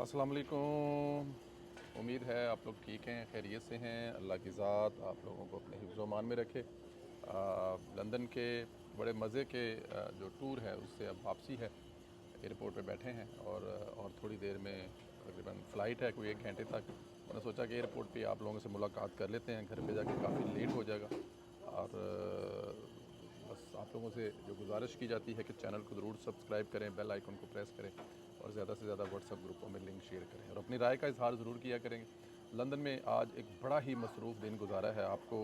अस्सलाम वालेकुम। उम्मीद है आप लोग ठीक हैं, खैरियत से हैं। अल्लाह की ज़ात आप लोगों को अपने हिफ्ज़ व अमान में रखे। लंदन के बड़े मज़े के जो टूर है उससे अब वापसी है। एयरपोर्ट पे बैठे हैं और थोड़ी देर में तकरीबन फ़्लाइट है, कोई 1 घंटे तक। मैंने सोचा कि एयरपोर्ट पे आप लोगों से मुलाकात कर लेते हैं, घर पे जाके काफ़ी लेट हो जाएगा। और बस आप लोगों से जो गुजारिश की जाती है कि चैनल को ज़रूर सब्सक्राइब करें, बेल आइकन को प्रेस करें और ज़्यादा से ज़्यादा व्हाट्सएप ग्रुपों में लिंक शेयर करें और अपनी राय का इजहार ज़रूर किया करेंगे। लंदन में आज एक बड़ा ही मसरूफ़ दिन गुजारा है। आपको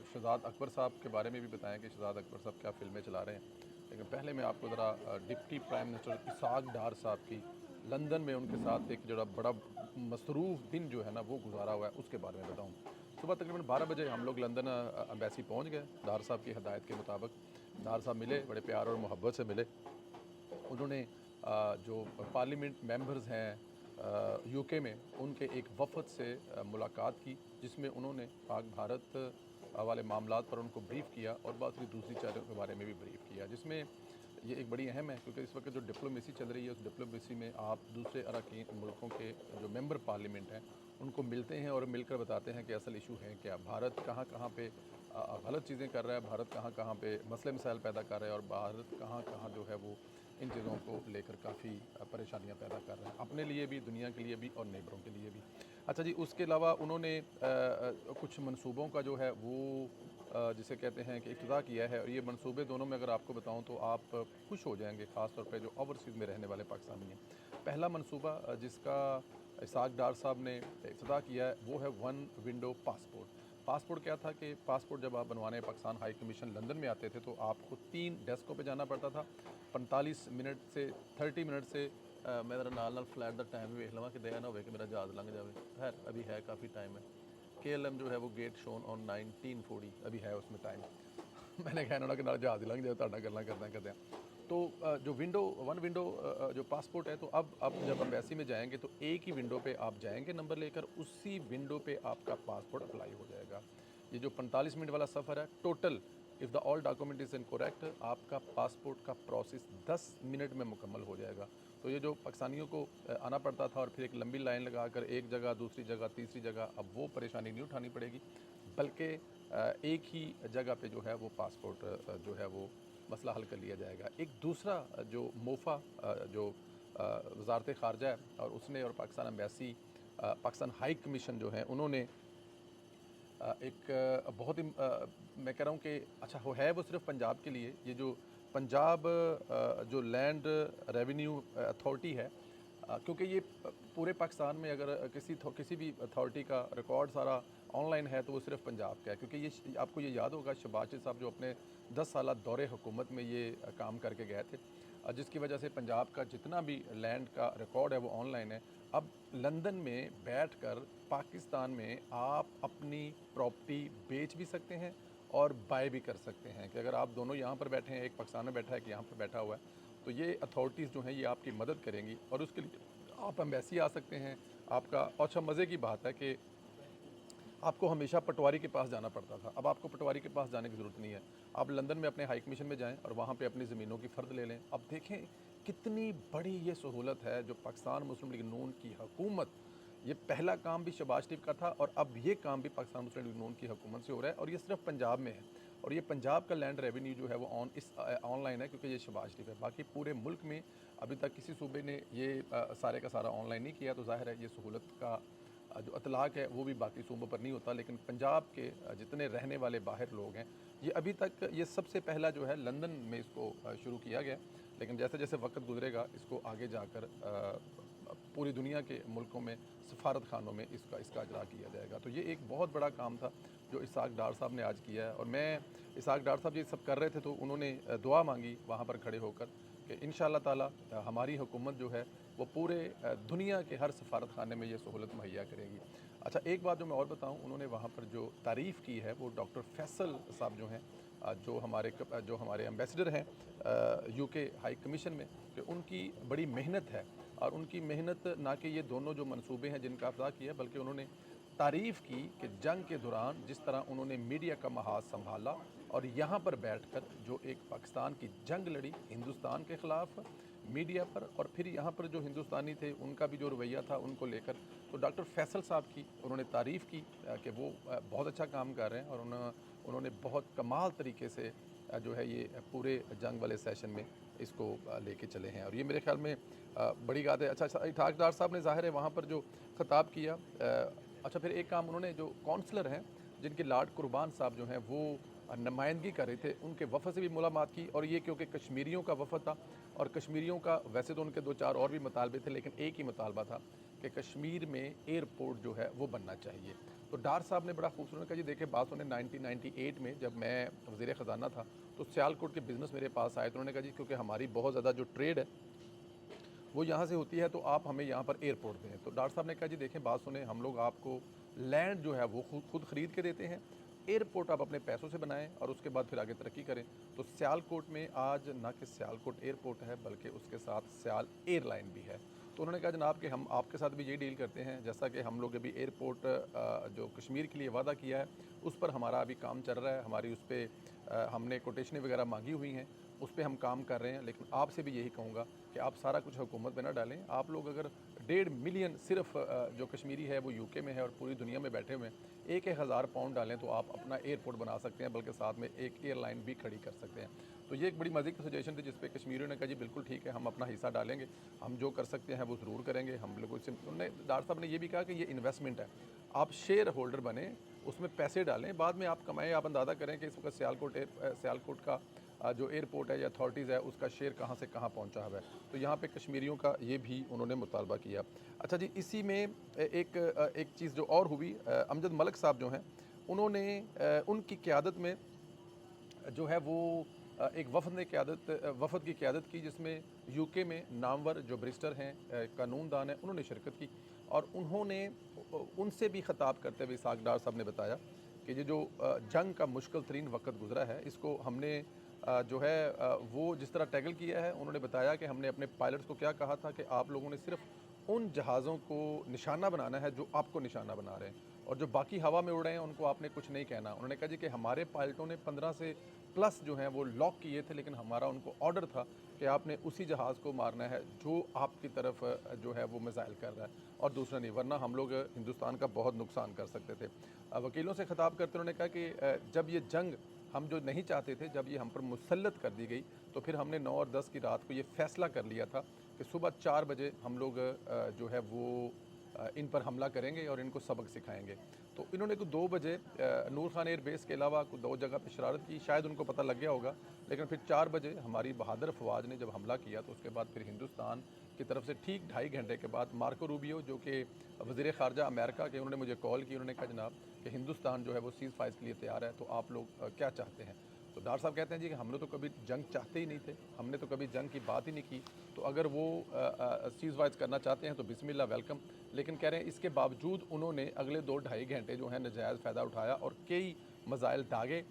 शहज़ाद अकबर साहब के बारे में भी बताएं कि शहज़ाद अकबर साहब क्या फ़िल्में चला रहे हैं। लेकिन पहले मैं आपको ज़रा डिप्टी प्राइम मिनिस्टर इसहाक डार साहब की लंदन में उनके साथ एक जो बड़ा मसरूफ़ दिन जो है ना वो गुजारा हुआ है उसके बारे में बताऊँ। सुबह तकरीबन 12 बजे हम लोग लंदन एम्बेसी पहुंच गए। डार साहब की हदायत के मुताबिक डार साहब मिले, बड़े प्यार और मोहब्बत से मिले। उन्होंने जो पार्लियामेंट मेंबर्स हैं यूके में, उनके एक वफ़द से मुलाकात की, जिसमें उन्होंने पाक भारत वाले मामलात पर उनको ब्रीफ़ किया और बहुत सारी दूसरी चीज़ों के बारे में भी ब्रीफ़ किया, जिसमें ये एक बड़ी अहम है क्योंकि इस वक्त जो डिप्लोमेसी चल रही है उस डिप्लोमेसी में आप दूसरे अरकान मुल्कों के जो मेंबर पार्लियामेंट हैं उनको मिलते हैं और मिलकर बताते हैं कि असल इशू है क्या, भारत कहाँ कहाँ पे गलत चीज़ें कर रहा है, भारत कहाँ कहाँ पे मसले मसाइल पैदा कर रहा है और भारत कहाँ कहाँ जो है वो इन चीज़ों को लेकर काफ़ी परेशानियां पैदा कर रहे हैं, अपने लिए भी, दुनिया के लिए भी और नेबरों के लिए भी। अच्छा जी, उसके अलावा उन्होंने कुछ मंसूबों का जो है वो जिसे कहते हैं कि इफ्तिताह किया है और ये मंसूबे दोनों में अगर आपको बताऊं तो आप खुश हो जाएंगे, ख़ास तौर पे जो ओवरसीज़ में रहने वाले पाकिस्तानी हैं। पहला मंसूबा जिसका इसहाक डार साहब ने इफ्तिताह किया है वो है वन विंडो पासपोर्ट। पासपोर्ट क्या था कि पासपोर्ट जब आप बनवाने पाकिस्तान हाई कमीशन लंदन में आते थे तो आपको 3 डेस्कों पे जाना पड़ता था। 45 मिनट से 30 मिनट से मैं ज़रा नाल फ्लैट का टाइम भी वेख लवां कि ना हो कि मेरा जहाज़ लंघ जाए। खैर अभी है, काफ़ी टाइम है। KLM जो है वो गेट शोन ऑन 1940 अभी है उसमें टाइम। मैंने कहना कि नाल जहाज़ लंघ जाए, तुहाडे गल्लां करदे तो जो विंडो वन विंडो जो पासपोर्ट है, तो अब जब एम्बेसी में जाएंगे तो एक ही विंडो पे आप जाएंगे नंबर लेकर, उसी विंडो पे आपका पासपोर्ट अप्लाई हो जाएगा। ये जो 45 मिनट वाला सफ़र है total, if the all document is incorrect, आपका पासपोर्ट का प्रोसेस 10 मिनट में मुकम्मल हो जाएगा। तो ये जो पाकिस्तानियों को आना पड़ता था और फिर एक लंबी लाइन लगाकर एक जगह, दूसरी जगह, तीसरी जगह, अब वो परेशानी नहीं उठानी पड़ेगी, बल्कि एक ही जगह पे जो है वो पासपोर्ट जो है वो मसला हल कर लिया जाएगा। एक दूसरा जो मोफ़ा जो वज़ारत ख़ारजा है और उसने और Pakistan embassy Pakistan high commission जो है उन्होंने एक बहुत ही मैं कह रहा हूँ कि अच्छा वो है, वो सिर्फ पंजाब के लिए, ये जो पंजाब जो लैंड रेवेन्यू अथॉरिटी है, क्योंकि ये पूरे पाकिस्तान में अगर किसी भी अथॉरिटी का रिकॉर्ड सारा ऑनलाइन है तो वो सिर्फ पंजाब का है, क्योंकि ये आपको ये याद होगा शहबाज शरीफ साहब जो अपने 10 साल दौरे हुकूमत में ये काम करके गए थे, जिसकी वजह से पंजाब का जितना भी लैंड का रिकॉर्ड है वो ऑनलाइन है। अब लंदन में बैठकर पाकिस्तान में आप अपनी प्रॉपर्टी बेच भी सकते हैं और बाय भी कर सकते हैं, कि अगर आप दोनों यहाँ पर बैठे हैं, एक पाकिस्तान में बैठा है, एक यहाँ पर बैठा हुआ है, तो ये अथॉरिटीज़ जो हैं ये आपकी मदद करेंगी और उसके लिए आप एम्बेसी आ सकते हैं। आपका और अच्छा मज़े की बात है कि आपको हमेशा पटवारी के पास जाना पड़ता था, अब आपको पटवारी के पास जाने की ज़रूरत नहीं है। आप लंदन में अपने हाई कमीशन में जाएँ और वहाँ पे अपनी ज़मीनों की फ़र्द ले लें। अब देखें कितनी बड़ी ये सहूलत है जो पाकिस्तान मुस्लिम लीग नून की हुकूमत, ये पहला काम भी शहबाज शरीफ का था और अब ये काम भी पाकिस्तान मुस्लिम लीग नून की हुकूमत से हो रहा है और ये सिर्फ पंजाब में है। और ये पंजाब का लैंड रेवेन्यू जो है वो ऑनलाइन है, क्योंकि ये शहबाज शरीफ है। बाकी पूरे मुल्क में अभी तक किसी सूबे ने ये सारे का सारा ऑनलाइन नहीं किया, तो ज़ाहिर है ये सहूलत का जो इतलाक़ है वो भी बाकी सूबों पर नहीं होता। लेकिन पंजाब के जितने रहने वाले बाहर लोग हैं, ये अभी तक ये सबसे पहला जो है लंदन में इसको शुरू किया गया, लेकिन जैसे जैसे वक्त गुजरेगा इसको आगे जाकर पूरी दुनिया के मुल्कों में सफारत खानों में इसका इसका अजरा किया जाएगा। तो ये एक बहुत बड़ा काम था जो इसहाक डार साहब ने आज किया है। और मैं इसहाक डार साहब ये सब कर रहे थे तो उन्होंने दुआ मांगी वहाँ पर खड़े होकर कि इंशाअल्लाह ताला हमारी हुकूमत जो है वो पूरे दुनिया के हर सफारत खाने में ये सहूलत मुहैया करेगी। अच्छा, एक बात जो मैं और बताऊँ, उन्होंने वहाँ पर जो तारीफ़ की है वो डॉक्टर फैसल साहब जो हैं, जो हमारे एम्बेसडर हैं यूके हाई कमीशन में, कि उनकी बड़ी मेहनत है और उनकी मेहनत ना कि ये दोनों जो मंसूबे हैं जिनका अफ़्ज़ा किया, बल्कि उन्होंने तारीफ़ की कि जंग के दौरान जिस तरह उन्होंने मीडिया का महाज संभाला और यहाँ पर बैठकर जो एक पाकिस्तान की जंग लड़ी हिंदुस्तान के ख़िलाफ़, मीडिया पर और फिर यहाँ पर जो हिंदुस्तानी थे उनका भी जो रवैया था उनको लेकर। तो डॉक्टर फैसल साहब की उन्होंने तारीफ़ की कि वो बहुत अच्छा काम कर रहे हैं और उन्होंने बहुत कमाल तरीके से जो है ये पूरे जंग वाले सेशन में इसको लेके चले हैं और ये मेरे ख्याल में बड़ी बात है। अच्छा इठाक डार साहब ने ज़ाहिर है वहाँ पर जो ख़िताब किया। अच्छा फिर एक काम उन्होंने जो काउंसलर हैं जिनके लॉर्ड कुर्बान साहब जो हैं वो नुमाइंदगी कर रहे थे, उनके वफ़द से भी मुलाकात की और ये क्योंकि कश्मीरियों का वफ़द था और कश्मीरियों का वैसे तो उनके 2-4 और भी मुतालबे थे, लेकिन एक ही मुतालबा था कि कश्मीर में एयरपोर्ट जो है वो बनना चाहिए। तो डार साहब ने बड़ा खूबसूरत कहा जी देखिए बात सुने 1998 में जब मैं वज़ीर ख़जाना था तो सियालकोट के बिज़नेस मेरे पास आए तो उन्होंने कहा जी क्योंकि हमारी बहुत ज़्यादा जो ट्रेड है वो यहाँ से होती है तो आप हमें यहाँ पर एयरपोर्ट दें। तो डॉक्टर साहब ने कहा जी देखें बात सुने हम लोग आपको लैंड जो है वो खुद ख़रीद के देते हैं, एयरपोर्ट आप अपने पैसों से बनाएं और उसके बाद फिर आगे तरक्की करें। तो सियालकोट में आज ना कि सियालकोट एयरपोर्ट है बल्कि उसके साथ सियाल एयरलाइन भी है। तो उन्होंने कहा जनाब कि हम आपके साथ भी यही डील करते हैं, जैसा कि हम लोग अभी एयरपोर्ट जो कश्मीर के लिए वादा किया है उस पर हमारा अभी काम चल रहा है, हमारी उस पर हमने कोटेशनें वगैरह मांगी हुई हैं, उस पर हम काम कर रहे हैं। लेकिन आपसे भी यही कहूँगा कि आप सारा कुछ हुकूमत में ना डालें। आप लोग अगर 1.5 मिलियन सिर्फ जो कश्मीरी है वो यूके में है और पूरी दुनिया में बैठे हुए हैं, 1-1 हज़ार पाउंड डालें तो आप अपना एयरपोर्ट बना सकते हैं, बल्कि साथ में एक एयरलाइन भी खड़ी कर सकते हैं। तो ये एक बड़ी मज़े की सजेशन थी जिस पे कश्मीरियों ने कहा जी बिल्कुल ठीक है, हम अपना हिस्सा डालेंगे, हम जो कर सकते हैं वो ज़रूर करेंगे। हम लोग उन्होंने डॉक्टर साहब ने ये भी कहा कि ये इन्वेस्टमेंट है, आप शेयर होल्डर बने, उसमें पैसे डालें, बाद में आप कमाएँ। आप अंदाज़ा करें कि इस वक्त सियालकोट का जो एयरपोर्ट है या अथॉरिटीज़ है उसका शेयर कहाँ से कहाँ पहुँचा हुआ है। तो यहाँ पे कश्मीरियों का ये भी उन्होंने मुतालबा किया। अच्छा जी इसी में एक चीज़ जो और हुई, अमजद मलिक साहब जो हैं उन्होंने उनकी क़यादत में जो है वो एक वफ़द की क़यादत की जिसमें यूके में नामवर जो बैरिस्टर हैं, कानूनदान हैं, उन्होंने शिरकत की और उन्होंने उनसे भी ख़िताब करते हुए इसहाक़ डार साहब ने बताया कि ये जो जंग का मुश्किल तरीन वक़्त गुज़रा है इसको हमने जो है वो जिस तरह टैकल किया है। उन्होंने बताया कि हमने अपने पायलट्स को क्या कहा था कि आप लोगों ने सिर्फ़ उन जहाज़ों को निशाना बनाना है जो आपको निशाना बना रहे हैं और जो बाकी हवा में उड़ रहे हैं उनको आपने कुछ नहीं कहना। उन्होंने कहा जी कि हमारे पायलटों ने 15 से प्लस जो हैं वो लॉक किए थे, लेकिन हमारा उनको ऑर्डर था कि आपने उसी जहाज़ को मारना है जो आपकी तरफ जो है वो मिसाइल कर रहा है और दूसरा नहीं, वरना हम लोग हिंदुस्तान का बहुत नुकसान कर सकते थे। वकीलों से ख़िताब करते उन्होंने कहा कि जब ये जंग हम जो नहीं चाहते थे, जब ये हम पर मुसल्लत कर दी गई तो फिर हमने 9 और 10 की रात को ये फ़ैसला कर लिया था कि सुबह 4 बजे हम लोग जो है वो इन पर हमला करेंगे और इनको सबक सिखाएंगे। तो इन्होंने को 2 बजे नूर खान एयर बेस के अलावा 2 जगह पर शरारत की, शायद उनको पता लग गया होगा, लेकिन फिर 4 बजे हमारी बहादुर फ़वाज ने जब हमला किया तो उसके बाद फिर हिंदुस्तान की तरफ से ठीक 2.5 घंटे के बाद मार्को रूबियो जो कि वज़ीर ख़ारजा अमेरिका के, उन्होंने मुझे कॉल की। उन्होंने कहा जनाब कि हिंदुस्तान जो है वो सीज़ फायर के लिए तैयार है, तो आप लोग क्या चाहते हैं? तो डार साहब कहते हैं जी कि हम लोग तो कभी जंग चाहते ही नहीं थे, हमने तो कभी जंग की बात ही नहीं की, तो अगर वो सीज़ फायर करना चाहते हैं तो बिस्मिल्लाह वेलकम। लेकिन कह रहे हैं इसके बावजूद उन्होंने अगले 2-2.5 घंटे जो है नाजायज़ फ़ायदा उठाया और कई मज़ाइल दागे।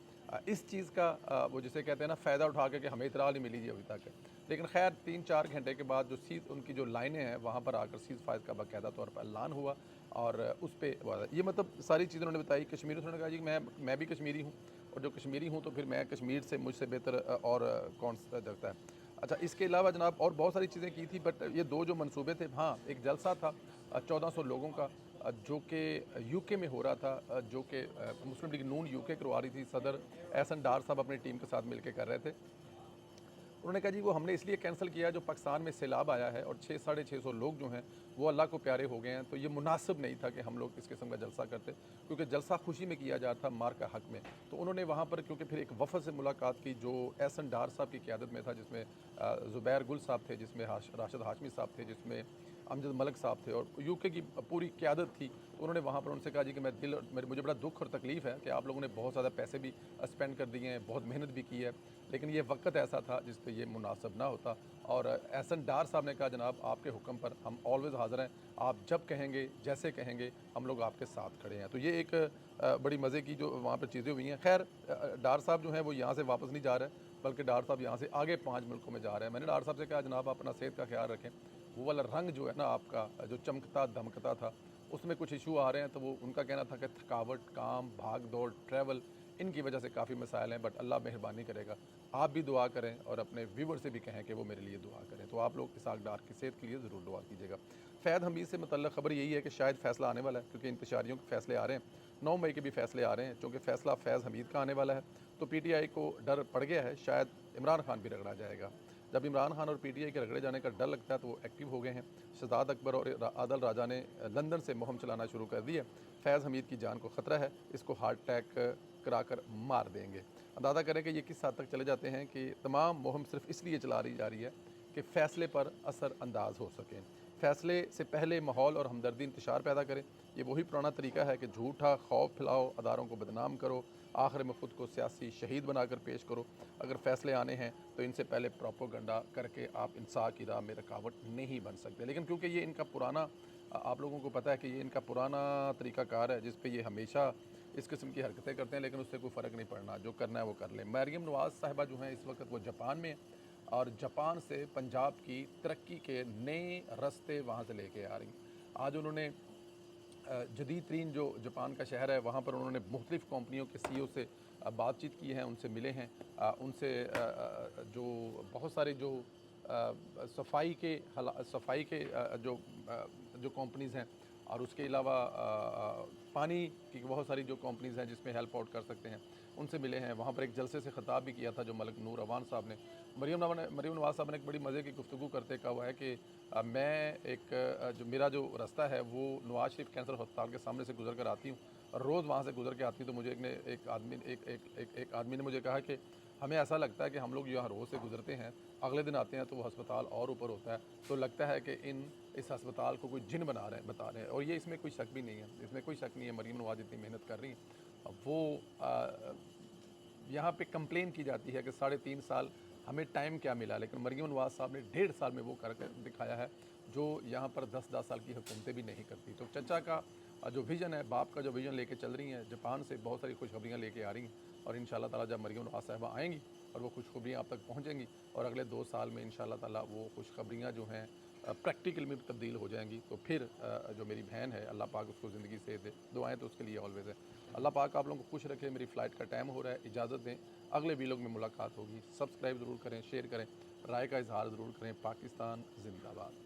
इस चीज़ का वो जिसे कहते हैं ना फ़ायदा उठा के कि हमें इतला नहीं मिली जी अभी तक। लेकिन खैर 3-4 घंटे के बाद जो उनकी जो लाइनें हैं वहाँ पर आकर सीज़ फायर का बाकायदा तौर पर ऐलान हुआ और उस पर ये मतलब सारी चीज़ें उन्होंने बताई। कश्मीर से उन्होंने कहा जी मैं भी कश्मीरी हूँ और जो कश्मीरी हूँ तो फिर मैं कश्मीर से मुझसे बेहतर और कौन सा लगता है। अच्छा इसके अलावा जनाब और बहुत सारी चीज़ें की थी, बट ये 2 जो मंसूबे थे, हाँ एक जलसा था 1400 लोगों का जो कि यूके में हो रहा था, जो कि मुस्लिम लीग नून यूके करवा रही थी, सदर एहसन डार साहब अपनी टीम के साथ मिलकर कर रहे थे। उन्होंने कहा जी वो हमने इसलिए कैंसिल किया जो पाकिस्तान में सैलाब आया है और 600-650 लोग जो हैं वो अल्लाह को प्यारे हो गए हैं, तो ये मुनासिब नहीं था कि हम लोग इस किस्म का जलसा करते, क्योंकि जलसा खुशी में किया जाता मार का हक़ में। तो उन्होंने वहाँ पर क्योंकि फिर एक वफ़द से मुलाकात की जो एहसन डार साहब की क़यादत में था, जिसमें ज़ुबैर गुल साहब थे, जिसमें राशिद हाशमी साहब थे, जिसमें अमजद मलिक साहब थे और यूके की पूरी क़यादत थी। तो उन्होंने वहाँ पर उनसे कहा जी कि मुझे बड़ा दुख और तकलीफ़ है कि आप लोगों ने बहुत ज़्यादा पैसे भी स्पेंड कर दिए हैं, बहुत मेहनत भी की है, लेकिन ये वक़्त ऐसा था जिस पे ये मुनासिब ना होता। और एहसन डार साहब ने कहा जनाब आपके हुक्म पर हम ऑलवेज़ हाज़िर हैं, आप जब कहेंगे जैसे कहेंगे हम लोग आपके साथ खड़े हैं। तो ये एक बड़ी मज़े की जो वहाँ पर चीज़ें हुई हैं। खैर डार साहब जो हैं वो यहाँ से वापस नहीं जा रहे, बल्कि डार साहब यहाँ से आगे 5 मुल्कों में जा रहे हैं। मैंने डार साहब से कहा जनाब आप अपना सेहत का ख्याल रखें, वो वाला रंग जो है ना आपका जो चमकता धमकता था उसमें कुछ इशू आ रहे हैं, तो वो उनका कहना था कि थकावट, काम, भाग दौड़, ट्रैवल, इनकी वजह से काफ़ी मसाइल हैं, बट अल्लाह मेहरबानी करेगा। आप भी दुआ करें और अपने व्यूवर से भी कहें कि वो मेरे लिए दुआ करें। तो आप लोग इसहाक डार की सेहत के लिए ज़रूर दुआ कीजिएगा। फ़ैज़ हमीद से मुतल्लिक़ ख़बर यही है कि शायद फ़ैसला आने वाला है, क्योंकि इंतशारियों के फ़ैसले आ रहे हैं। 9 मई के भी फ़ैसले आ रहे हैं, चूँकि फ़ैसला फ़ैज़ हमीद का आने वाला है, तो पीटीआई को डर पड़ गया है, शायद इमरान खान भी रगड़ा जाएगा। जब इमरान खान और पीटीआई के रगड़े जाने का डर लगता है तो वो एक्टिव हो गए हैं। शहजाद अकबर और आदल राजा ने लंदन से मुहिम चलाना शुरू कर दी है। फ़ैज़ हमीद की जान को ख़तरा है, इसको हार्ट अटैक कराकर मार देंगे। अंदाज़ा करें कि ये किस हद तक चले जाते हैं कि तमाम मुहिम सिर्फ इसलिए चला रही जा रही है कि फ़ैसले पर असर अंदाज हो सकें। फ़ैसले से पहले माहौल और हमदर्दी इंतशार पैदा करें। ये वही पुराना तरीका है कि झूठा खौफ फैलाओ, अदारों को बदनाम करो, आखिर में ख़ुद को सियासी शहीद बनाकर पेश करो। अगर फ़ैसले आने हैं तो इनसे पहले प्रोपोगंडा करके आप इंसाफ की राह में रुकावट नहीं बन सकते। लेकिन क्योंकि ये इनका पुराना आप लोगों को पता है कि ये इनका पुराना तरीक़ाकार है, जिस पे ये हमेशा इस किस्म की हरकतें करते हैं, लेकिन उससे कोई फ़र्क नहीं पड़ना, जो करना है वो कर लें। मरियम नवाज़ साहिबा जो हैं इस वक्त वो जापान में हैं और जापान से पंजाब की तरक्की के नए रास्ते वहाँ से लेके आ रही हैं। आज उन्होंने जदीद तरीन जो जापान का शहर है वहाँ पर उन्होंने मुख्तलिफ़ कंपनियों के सीईओ से बातचीत की है, उनसे मिले हैं। उनसे जो बहुत सारे जो सफाई के जो कंपनीज़ हैं और उसके अलावा पानी की बहुत सारी जो कंपनीज़ हैं जिसमें हेल्प आउट कर सकते हैं, उनसे मिले हैं। वहाँ पर एक जलसे से ख़िताब भी किया था जो मलिक नूर अवान साहब ने। मरियम नवाज़ साहब ने एक बड़ी मज़े की गुफ्तगू करते कहा हुआ है कि मैं जो मेरा जो रास्ता है वो नवाज़ शरीफ कैंसर अस्पताल के सामने से गुजर कर आती हूँ और रोज़ वहाँ से गुजर के आती हूँ, तो मुझे एक आदमी ने मुझे कहा कि हमें ऐसा लगता है कि हम लोग यहाँ रोज़ से गुजरते हैं, अगले दिन आते हैं तो वो अस्पताल और ऊपर होता है, तो लगता है कि इस अस्पताल को कोई जिन बता रहे हैं। और ये इसमें कोई शक भी नहीं है, इसमें कोई शक नहीं है। मरीम नवाज़ इतनी मेहनत कर रही हैं, वो यहाँ पे कंप्लेन की जाती है कि 3.5 साल हमें टाइम क्या मिला, लेकिन मरियम नवाज़ साहब ने 1.5 साल में वो करके दिखाया है जो यहाँ पर 10-10 साल की हुकूमतें भी नहीं करती। तो चचा का जो विज़न है, बाप का जो विज़न लेके चल रही हैं, जापान से बहुत सारी खुशखबरियाँ लेके आ रही हैं और इंशाअल्लाह ताला जब मरियम नवाज़ साहिबा आएँगी और वो खुशखबरियाँ आप तक पहुँचेंगी और अगले 2 साल में इंशाअल्लाह ताला वो खुशखबरियाँ जो हैं प्रैक्टिकल में तब्दील हो जाएंगी। तो फिर जो मेरी बहन है अल्लाह पाक उसको ज़िंदगी से दे, दुआएँ तो उसके लिए ऑलवेज़ है। अल्लाह पाक आप लोगों को खुश रखे। मेरी फ़्लाइट का टाइम हो रहा है, इजाज़त दें, अगले वीलॉग में मुलाकात होगी। सब्सक्राइब ज़रूर करें, शेयर करें, राय का इज़हार ज़रूर करें। पाकिस्तान ज़िंदाबाद।